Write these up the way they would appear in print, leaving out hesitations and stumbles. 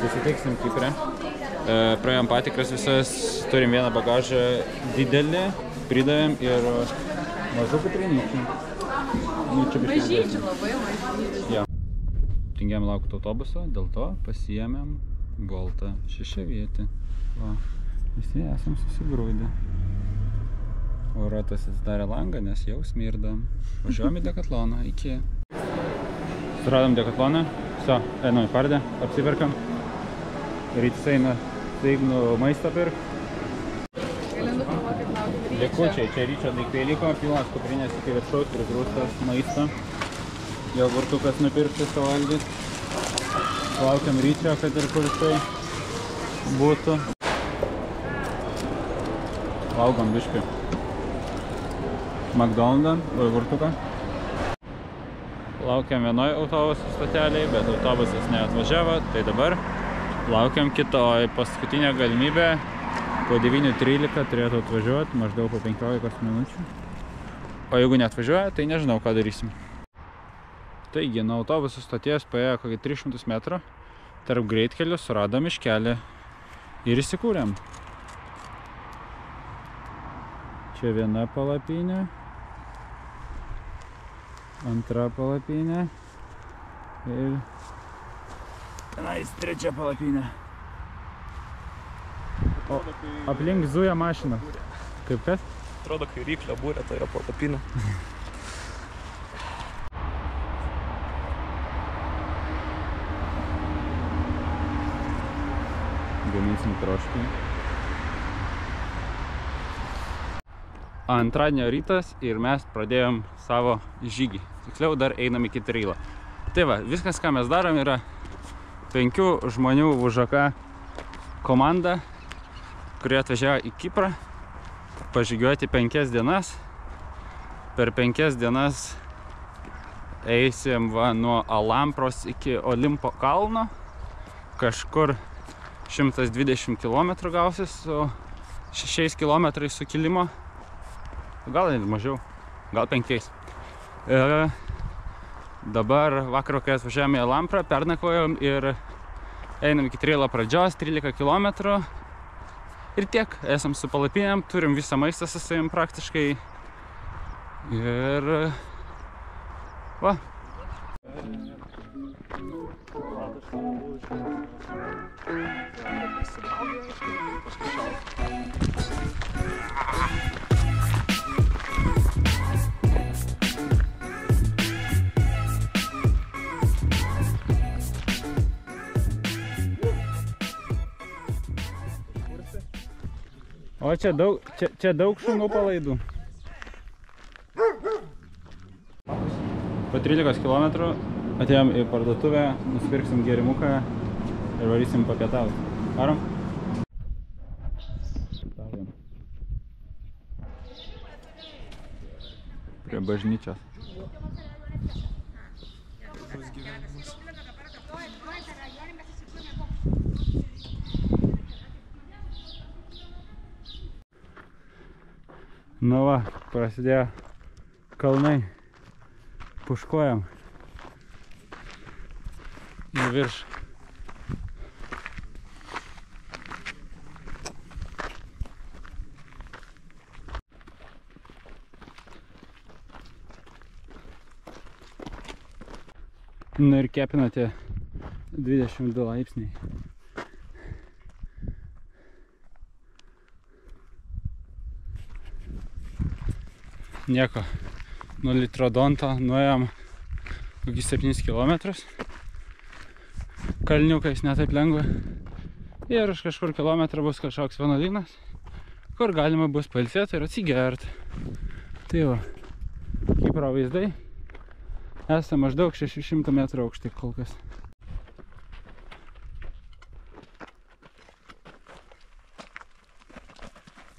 Susitiksim Kiprė. Praėjom patikras visas, turim vieną bagažą didelį, pridavėm ir maždaug kaprinyčių. Mažyčių, labai mažyčių. Ja. Tingėm laukti autobuso, dėl to pasiėmėm Boltą 6 vietį. Va, visi esam susigrūdę. O ratas atsidarė langą, nes jau smirdam. Važiuojam į Dekatloną, iki. Suradom Dekatloną, einam į Pardę, apsiperkam. Rytis eina Seignu maistą pirk. Galindu filmuoti, kaip laukia Ryčio. Likučiai, čia Ryčio daiktai liko, pilnas kuprinės iki viršaus, prigrūstas maistą. Jogurtukas nupirkti suvalgyt. Laukiam Ryčio, kad ir kur jisai būtų. Valgom biškį McDonald'ą, jogurtuką. Laukiam vienoj autobusų stotelėje, bet autobusas neatvažiavo, tai dabar laukiam kitoj. Paskutinė galimybė po 9:13 turėtų atvažiuoti, maždaug po 15 minučių. O jeigu neatvažiuoja, tai nežinau, ką darysim. Taigi, nuo autobusų stoties paėjo kokį 300 metrų, tarp greitkelių suradom miškelį ir įsikūrėm. Čia viena palapinė, antra palapinė ir tenais trečia palapinė. O aplink zuja mašina. Kaip kas? Atrodo, kai ryklio būrė, tai yra palapinė. Gaminsim troškį. Antradienio rytas ir mes pradėjom savo žygį. Tiksliau, dar einam iki Trailą. Tai va, viskas, ką mes darom, yra 5 žmonių VŽK komanda, kurie atvažiavo į Kiprą pažygiuoti 5 dienas. Per 5 dienas eisim va, nuo Alampros iki Olimpo kalno. Kažkur 120 km gausis su 6 km sukilimo. Gal ir mažiau, gal 5. Ir dabar vakaro, kai atvažiavome į Alamprą, pernakvojom ir einam iki Trailo pradžios, 13 km. Ir tiek, esam su palapinėm, turim visą maistą su savim praktiškai. Ir va. O čia daug šunų palaidų. Po 13 km atėjom į parduotuvę, nusipirksim gėrimuką ir varysim papietauti. Varom? Prie bažnyčios. Nu va, prasidėjo kalnai. Puškojam. Į viršų. Nu ir kepina tie 22 laipsniai. Nieko, nuo Litrodonto nuėjom kokį 7 km. Kalniukais netaip lengva. Ir už kažkur kilometrą bus kažkoks vienuolynas, kur galima bus pailsėti ir atsigerti. Tai va, Kipro vaizdai. Esame maždaug 600 metrų aukštai kol kas.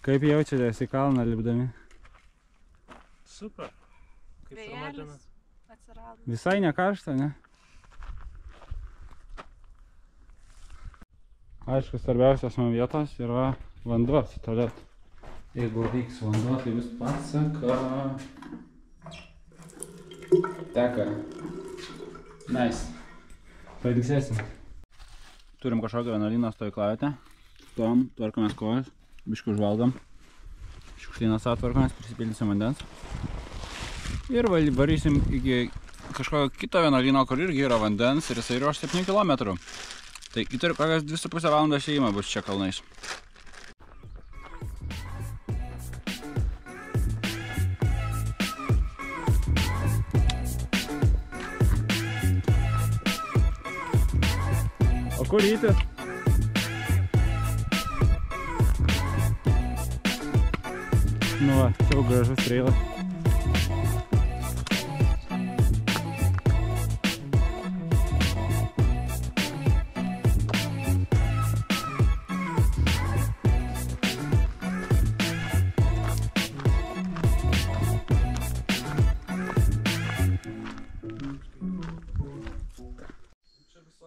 Kaip jaučiatės į kalną lipdami? Super. Kaip Vėjelis atsirado. Visai nekaršta, ne? Aišku, svarbiausios man vietos yra vanduo su tualetu. Jeigu vyks vanduo, tai vis pasaka. Teka. Nice. Pailsėsim. Turim kažkokią vienuolyno stovyklavietę. Stovim, tvarkomės kojas, biškį užvalgom. Šiukšlyną savo tvarkomės, prisipildysim vandens. Ir varysim iki kažkokio kito vienuolyno, kur irgi yra vandens ir jisai yra 7 km. Tai turi kokias 2,5 valandos ėjimą bus čia kalnais. O kur įti? Nu va, čia jau gražus treilas.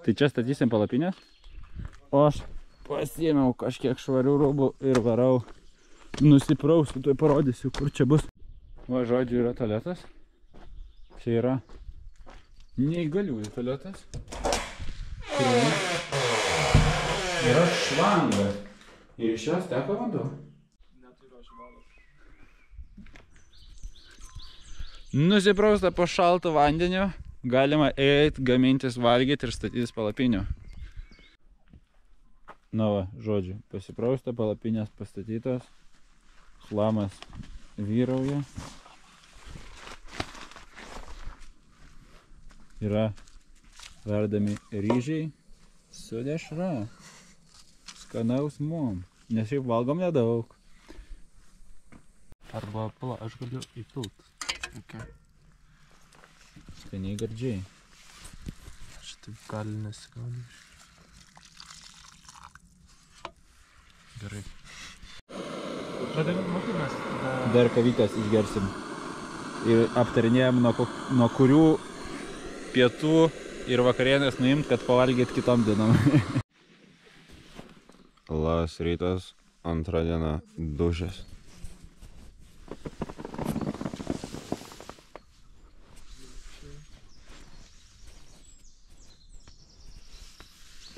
Tai čia statysim palapinės, o aš pasiėmiau kažkiek švarių rūbų ir varau, nusiprausiu, tuoj parodysiu, kur čia bus. Va, žodžiu, yra tualetas. Čia yra neįgaliųjų tualetas. Yra švanga. Ir iš jos teka vanduo. Nusiprausta po šaltu vandeniu. Galima eiti, gamintis, valgyti ir statytis palapinių. Na va, žodžiu, pasiprausta, palapinės pastatytos, šlamas vyrauja. Yra verdami ryžiai su dešra. Skanaus mum, nes šiaip valgom nedaug. Arba, pala, aš galiu įpilt. Okay. Skaniai gardžiai. Aš taip gali nesigaudžiu. Gerai. Pradėjom mokymės. Dar kavytės išgersim. Ir aptarinėjom, nuo kurių pietų ir vakarienės nuimt, kad pavalgyt kitom dienom. Labas rytas, antrą dieną dušės.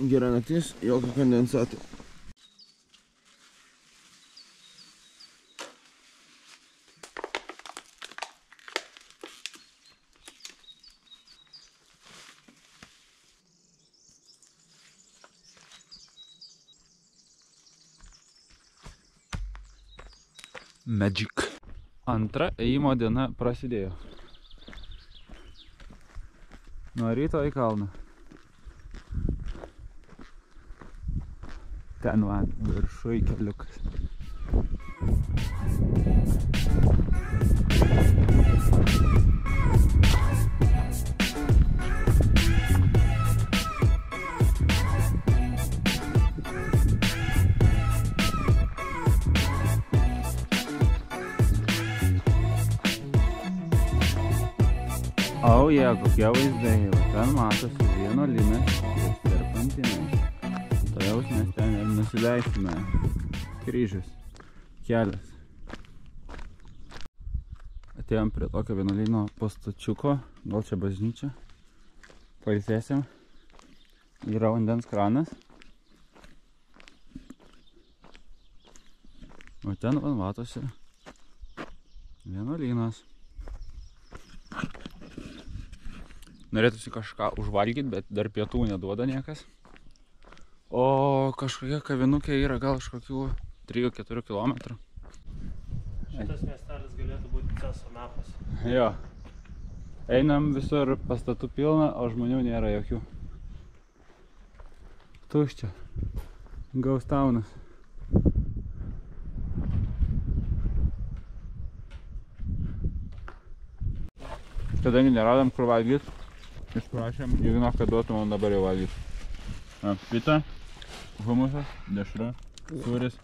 Gera naktis, jokio kondensato. Magic. Antra ėjimo diena prasidėjo. Nuo ryto į kalną. Ten va, viršui keliukas. Auja, kokie vaizdai. Ten matosi vienuolynas ir serpantinai. Toliau mes ten ir nusileisime. Kryžius. Kelias. Atėjom prie tokio vienuolyno pastačiuko. Gal čia bažnyčia. Pailsėsim. Yra vandens kranas. O ten van matosi vienuolynas. Norėtųsi kažką užvalgyti, bet dar pietų neduoda niekas. O kažkokia kavinukė yra gal iš kokių 3-4 km. Šitas miestelis galėtų būti Ceso mepas. Jo. Einam visur pastatų pilna, o žmonių nėra jokių. Tuščia. Ghost townas. Kadangi neradom kur valgyti, išprašėm Jugno, kad duotų man dabar jau valgyti. Pita, humusas, dešra, sūris,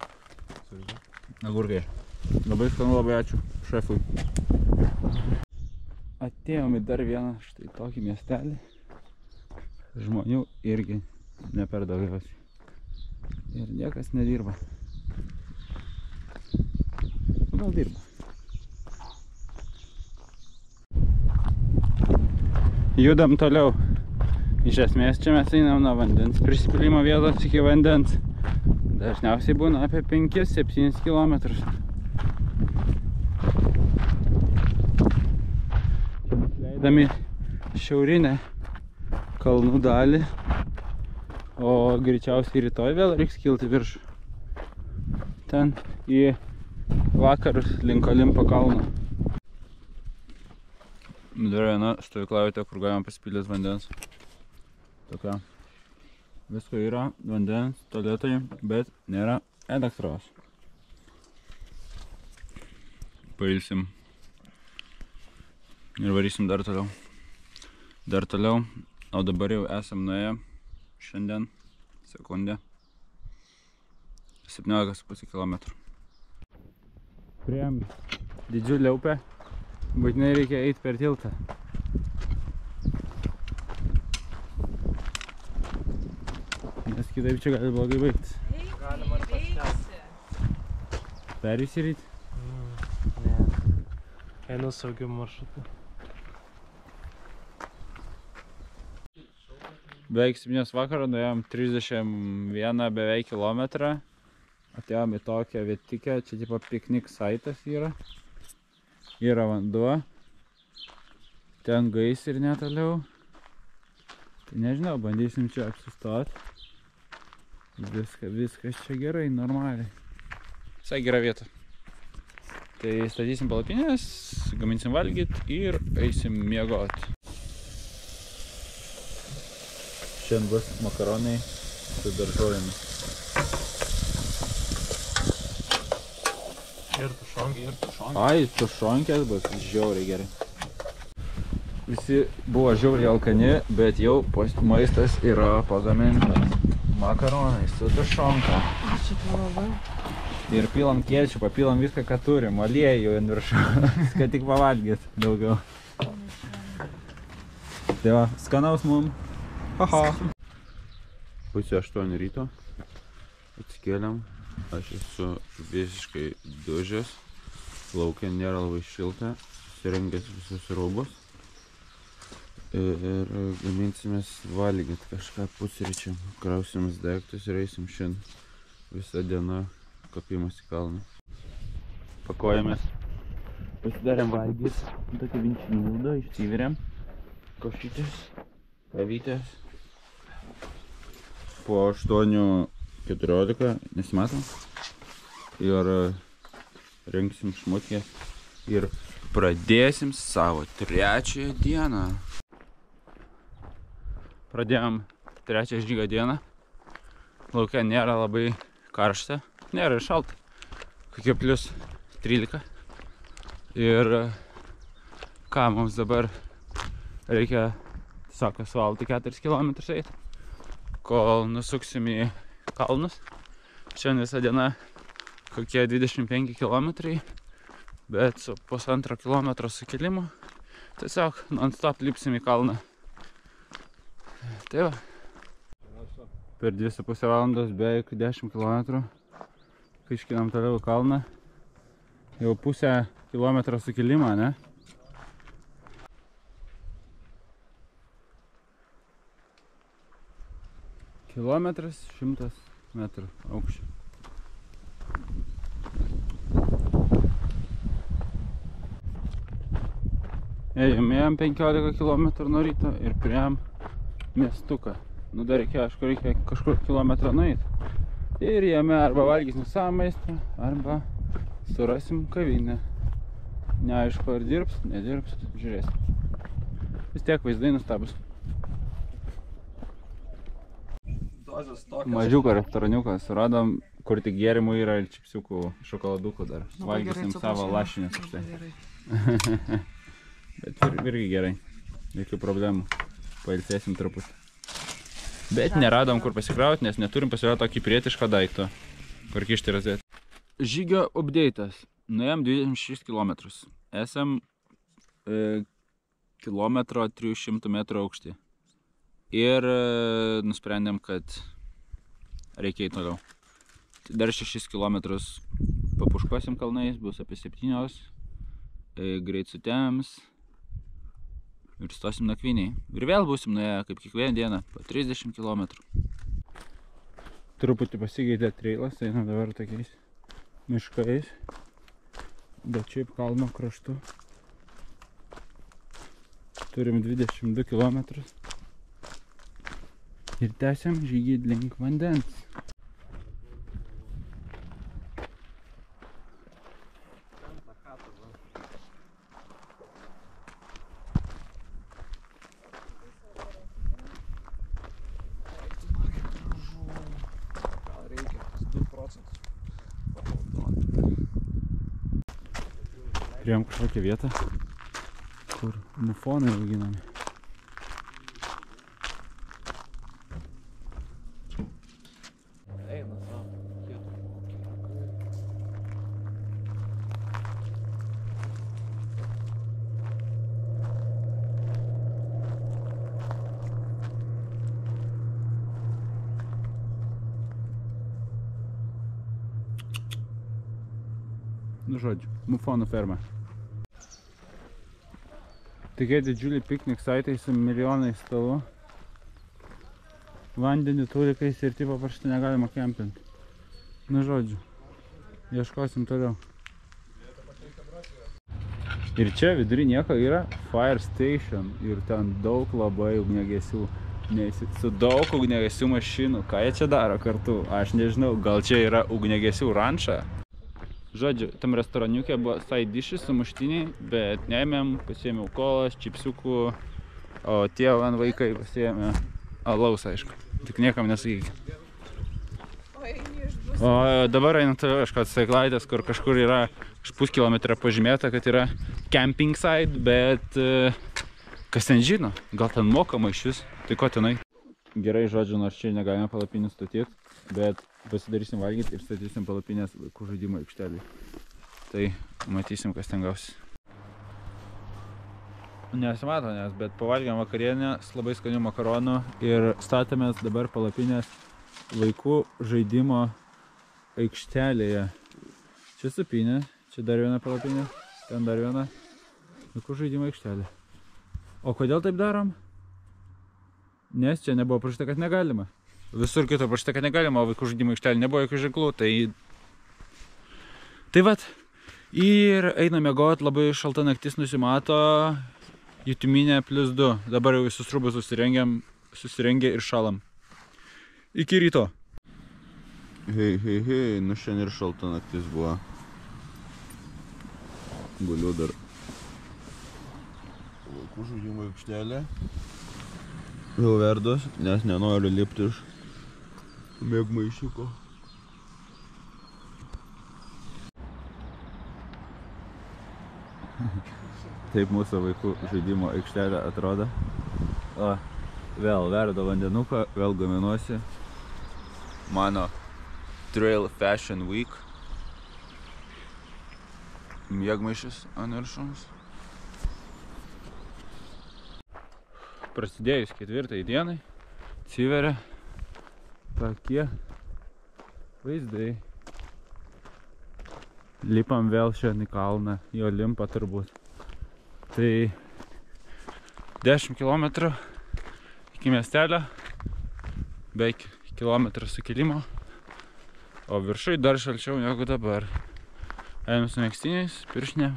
agurkai. Labai skanu, labai ačiū šefui. Atėjom į dar vieną štai tokį miestelį. Žmonių irgi ne per daugiausiai. Ir niekas nedirba. Gal dirba. Judam toliau. Iš esmės čia mes einam nuo vandens prisipilimo vietos iki vandens. Dažniausiai būna apie 5-7 kilometrus. Leidami šiaurinę kalnų dalį, o greičiausiai rytoj vėl reiks kilti viršų. Ten į vakarus link Olimpo kalno. Dar viena stovyklavietė, kur galima pasipildyti vandens. Tokia. Visko yra, vandens, tualetai, bet nėra elektros. Pailsim. Ir varysim dar toliau. Dar toliau. O dabar jau esam nuėję šiandien sekundę 17,5 km. Priėjom didžiulę upę. Būtinai reikia eiti per tiltą. Nes kitaip čia gali blogai baigtis. Galima ir pasitęsti. Pervysi ryt? Ne. Einu saugiu maršrutu. Beveik 7 vakaro nuėjom 31 beveik kilometrą. Atėjom į tokią vietikę, čia tipo piknik saitas yra. Yra vanduo. Ten gaisrinė toliau. Tai nežinau, bandysim čia apsistoti. Viskas čia gerai, normaliai. Visai gera vieta. Tai statysim palapinės, gaminsim valgyt ir eisim miegoti. Šiandien bus makaronai su daržovėmis. Ir tušonkė. Ai, tušonkės bus žiauriai gerai. Visi buvo žiauriai alkani, bet jau maistas yra pagamintas. Makaronai su tušonka. Ačiū tau labai. Ir pilam kėčių, papilom viską, ką turim. Aliejų ant viršų. Viską tik pavalgyt daugiau. Tai va, skanaus mum. Haha. Pusė 8 ryto. Atsikėliam. Aš esu visiškai dužęs. Laukia nėra labai šilta. Susirengęs visus rūbus. Ir gaminsimės valgyt kažką pusryčiam. Krausimės daiktus ir eisim šiandien visą dieną kopimas į kalną. Pakojamės. Pasidarėm valgyt. Tokį vinčinildą išsivirėm. Košytės, kavytės. Po 8:14 nesimatom. Ir rengsim šmutkę. Ir pradėsim savo 3. dieną. Pradėjom 3 žygio dieną. Lauke nėra labai karšta. Nėra ir šalta. Kokie plius 13. Ir ką mums dabar reikia tiesiog asfaltą 4 km eiti, kol nusuksim į kalnus. Šiandien visą dieną kokie 25 km, bet su 1,5 km sukilimu tiesiog non-stop lipsim į kalną. Tai va. Per 2,5 valandos beveik 10 km. Kai iškinam toliau į kalną. Jau 0,5 kilometro sukilimą, ne? Kilometras 100 metrų aukščio. Ėjom 15 km nuo ryto ir priėjom miestuką. Nu dar reikia kažkur kilometrą nueiti. Ir jame arba valgysim savo maistą, arba surasim kavinę. Neaišku, ar dirbs, nedirbs, žiūrėsim. Vis tiek vaizdai nustabus. Mažiuką restoraniuką suradom, kur tik gėrimų yra ir čipsiukų, šokoladukų dar. Valgysim savo lašinės už tai. Bet irgi gerai. Jokių problemų. Pailsėsim truputį. Bet neradom kur pasikrauti, nes neturim pasirodyti tokį prietišką daiktą, kur kišti razėti. Žygio update'as. Nuėjom 26 km. Esam kilometro 300 metrų aukštį. Ir nusprendėm, kad reikia eiti toliau. Dar 6 km papuškosim kalnais, bus apie 7. Greit sutems. ir stosim nakvynėj. Ir vėl būsim nuėję kaip kiekvieną dieną, po 30 km. Truputį pasikeitė treilas, eina dabar tokiais miškais, bet šiaip kalno kraštu. Turim 22 km ir tęsiam žygį link vandens. Priėjom kažkokią vietą, kur mufonai auginami. Nu žodžiu, mufonų ferma. Tokie didžiuliai piknik saitai su milijonais stalų. Vandeniu turikais ir tipo paštai negalima kempinti. Nu žodžiu, ieškosim toliau. Ir čia vidury nieko yra fire station ir ten daug labai ugniagesių. Su daug ugniagesių mašinų. Ką jie čia daro kartu? Aš nežinau, gal čia yra ugniagesių ranča? Žodžiu, tam restoraniukė buvo side dishes su muštiniai, bet neėmėm, pasiėmiau kolas, čipsiukų, o tie vaikai pasiėmė alaus, aišku. Tik niekam nesakykit. O dabar einant kažkoks saiklaitės, kur kažkur yra puskilometrą pažymėta, kad yra camping site, bet kas ten žino, gal ten mokama iš vis, tai ko tenai? Gerai, žodžiu, nors čia negalime palapinių statyti, bet pasidarysim valgyti ir statysim palapinės vaikų žaidimo aikštelį. Tai matysim, kas ten gausi. Nesimato, bet pavalgėm vakarienę, labai skanių makaronų ir statėmės dabar palapinės vaikų žaidimo aikštelėje. Čia supinė, čia dar viena palapinė, ten dar viena vaikų žaidimo aikštelė. O kodėl taip darom? Nes čia nebuvo parašyta, kad negalima. Visur kitur parašyta, kad negalima, o vaikų žaidimo aikštelė nebuvo jokių ženklų, tai vat. Ir einam miegot, labai šalta naktis nusimato, jutiminė +2. Dabar jau visus rūbus susirengę ir šalam. Iki ryto. Hei, nu šiandien ir šalta naktis buvo. Guliu dar. Vaikų žaidimo aikštelė. Vėl verdos, nes nenoriu lipti iš mėgmaišiuko. Taip mūsų vaikų žaidimo aikštelė atrodo. O, vėl verda vandenuką, vėl gaminuosi. Mano Trail Fashion Week. Mėgmaišis ant viršaus. Prasidėjus 4 dienai atsiveria tokie vaizdai. Lipam vėl šiandien į kalną, į Olimpą turbūt. Tai 10 km iki miestelio, beveik kilometrą sukilimo, o viršui dar šalčiau negu dabar. Einam su megztiniais, pirštinėm.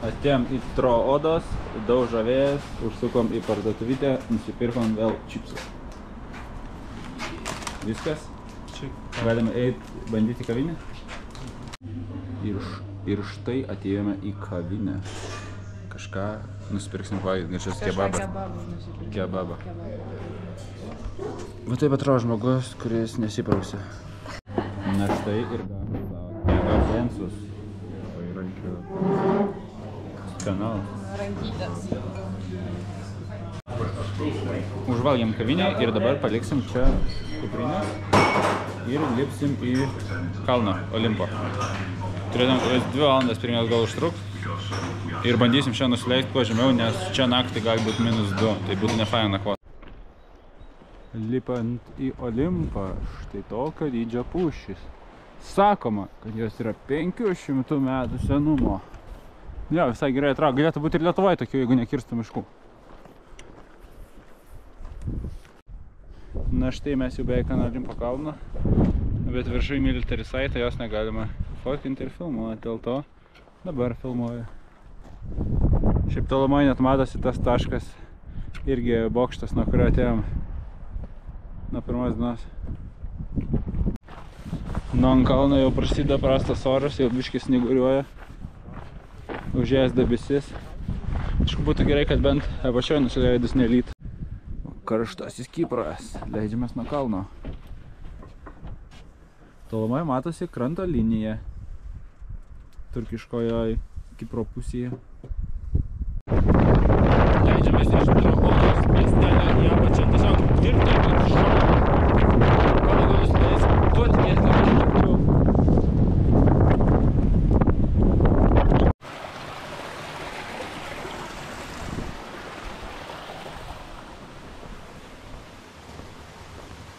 Atėjom į Troodos, daužo vėjas, užsukom į parduotuvytę, nusipirkom vėl čipsų. Viskas? Galime eiti bandyti kavinę? Ir štai atėjome į kavinę. Kažką nusipirksim valgyti, gražias kebabą. Va taip atrodo žmogus, kuris nesiprausia. Na štai ir megabensus. Kanalas. Užvalgėm kavinę ir dabar paliksim čia kuprinę ir lipsim į kalną Olimpo. Turėtum 2 valandas pirmės gal užtruks. Ir bandysim čia nusileisti kuo žemiau, nes čia naktį gali būti -2. Tai būtų nefaina nakvoti. Lipant į Olimpą, štai tokio dydžio pušys. Sakoma, kad jos yra 500 metų senumo. Jo, visai gerai atrodo. Galėtų būti ir Lietuvoje tokių, jeigu nekirstų miškų. Na štai mes jau beveik ant Olimpo kalno. Bet viršui military site, jos negalima fotkinti ir filmuoti. Dėl to dabar filmuoju. Šiaip tolumoj net matosi tas taškas. Irgi bokštas, nuo kurio atėjom. Nuo pirmos dienos. Nuo ant kalno jau prasideda prastas oras, jau biškis snyguriuoja. Užėjęs debesis. Aišku, būtų gerai, kad bent apačioje nusileidus nelytų. Karštasis Kipras. Leidžiamės nuo kalno. Tolumai matosi kranto linija. Turkiškoje Kipro pusėje. Leidžiamės iš Drahonos miestelio į apačią. Tiesiog dirbti ir šoką. Ką daugiau nusileis, tuo tikėtina kažkokiu.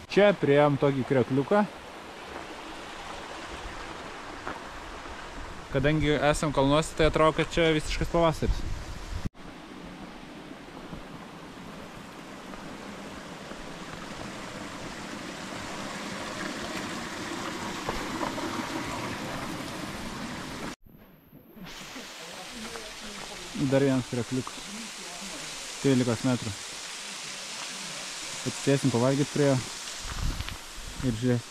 Čia priėjom tokį kriokliuką. Kadangi esam kalnuose, tai atrodo, kad čia visiškas pavasaris. Dar vienas kriokliukas. 13 metrų. Atsisėsim pavalgyti prie jo. Ir žiūrėsim.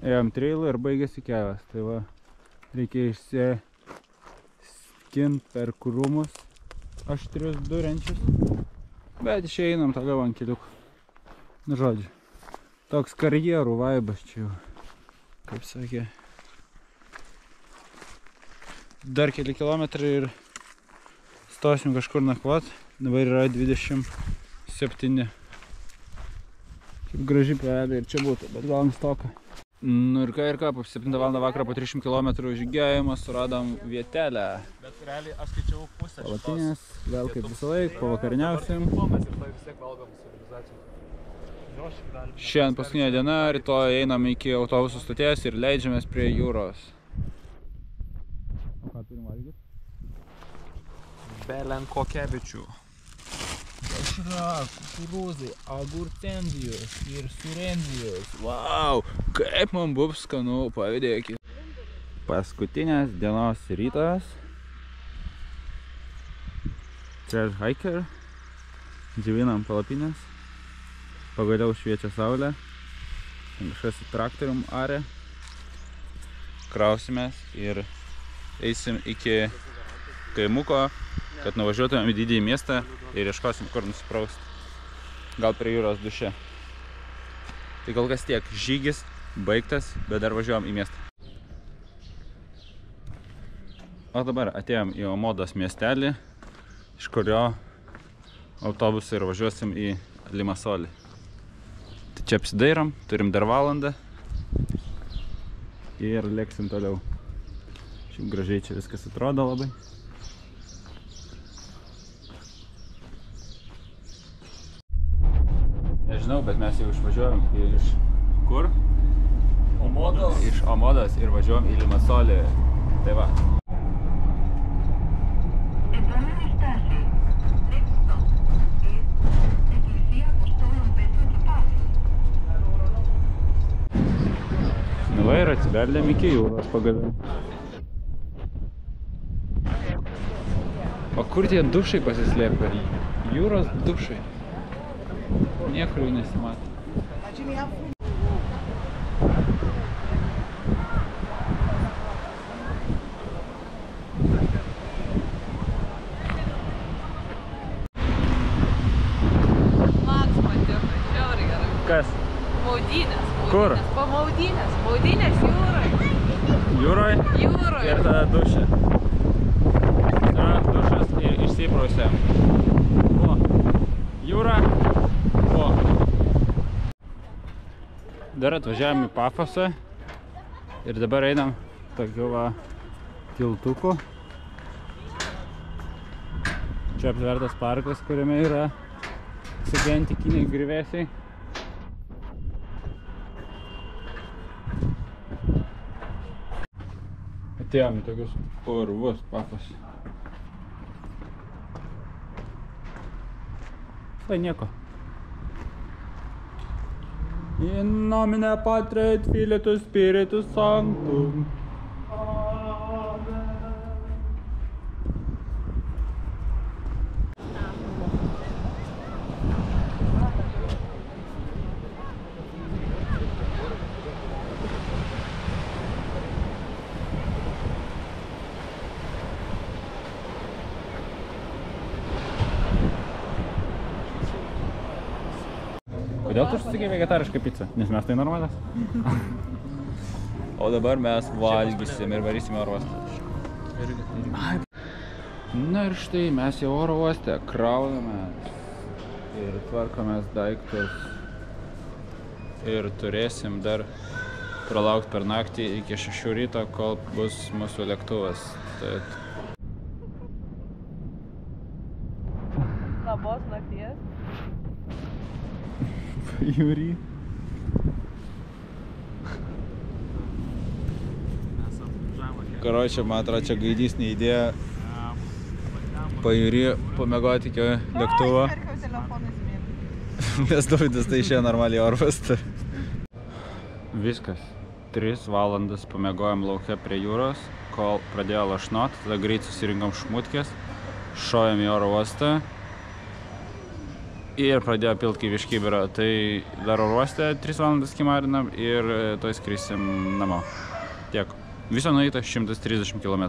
Ėjom trailą ir baigėsi kelias. Tai va, reikia išsiskint per krūmus aštrius durenčius. Bet išeinam toliau ant keliukų. Nu žodžiu, toks karjerų vaibas čia jau, kaip sakė. Dar keli kilometrai ir stosim kažkur nakvot. Dabar yra 27. Kaip graži pelė ir čia būtų, bet gal ankstoka. Nu ir ką, po 7 val. Vakarą po 300 km žygiavimo suradom vietelę. Bet realiai aš skaičiavau pusę šitos. Palapinės, vėl kaip visą laiką, pavakariniausim. Šiandien paskutinė diena, rytoj einam iki autobusų stoties ir leidžiamės prie jūros. O ką turim valgyti? Belenkokevičių. Dešra, kukurūzai, agurtenzijos ir surenzijos. Vau, kaip man buvo skanu, pavydėkit. Paskutinės dienos rytas. Trail hiker. Džiavinam palapinės. Pagaliau šviečia saulė. Kažkas su traktorium arė. Krausimės ir eisim iki kaimuko, kad nuvažiuotumėm į didįjį miestą ir ieškosim kur nusipraust. Gal prie jūros duše. Tai kol kas tiek. Žygis baigtas, bet dar važiuojam į miestą. O dabar atėjom į Omodos miestelį, iš kurio autobusą ir važiuosim į Limasolį. Tai čia apsidairom, turim dar valandą ir lėksim toliau. Šiaip gražiai čia viskas atrodo labai. Nežinau, bet mes jau išvažiuojam iš kur? Omodos. Iš Omodos ir važiuojam į Limasolį. Tai va. Nu va ir atsibeldėm iki jūros pagaliau. O kur tie dušai pasislėpė? Jūros dušai. Niekur jų nesimato. Max patirta. Maudynės. Kur? Po maudynės. Maudynės jūroje. Jūroje? Jūroje. Ir tada dušė. Yra dušas ir išsiprausėm. O, jūra. O. Dar atvažiavam į Pafosą. Ir dabar einam tokiu va tiltuku. Čia aptvertas parkas, kuriame yra visokie antikiniai griuvėsiai. Atėjom į tokius urvus Pafos. Tai nieko. In nomine Patri et Filii et Spiritus Sanctum. Kodėl tu užsisakei vegetarišką pizzą? Nes mes tai normalas. O dabar mes valgysim ir varysim oro uostą. Na ir štai mes jau oro uoste kraunamės ir tvarkomės daiktus. Ir turėsim dar pralaukti per naktį iki 6 ryto, kol bus mūsų lėktuvas. Tad... Labos nakties. Jūry. Karočią, man atrodo, čia gaidys neįdėjo pajūry pamiegoti iki lėktuvo. Nes Dovydas tai išėjo normaliai oro uostą. Viskas. 3 valandas pamiegojom lauke prie jūros, kol pradėjo lašnot, tada greit susirinkom šmutkės, šovėm į oro uostą. Ir pradėjo pilt kaip iš kibiro, tai dar oro uoste 3 valandas kimarinam ir tuoj skrisim namo. Tiek. Viso nueita 130 km.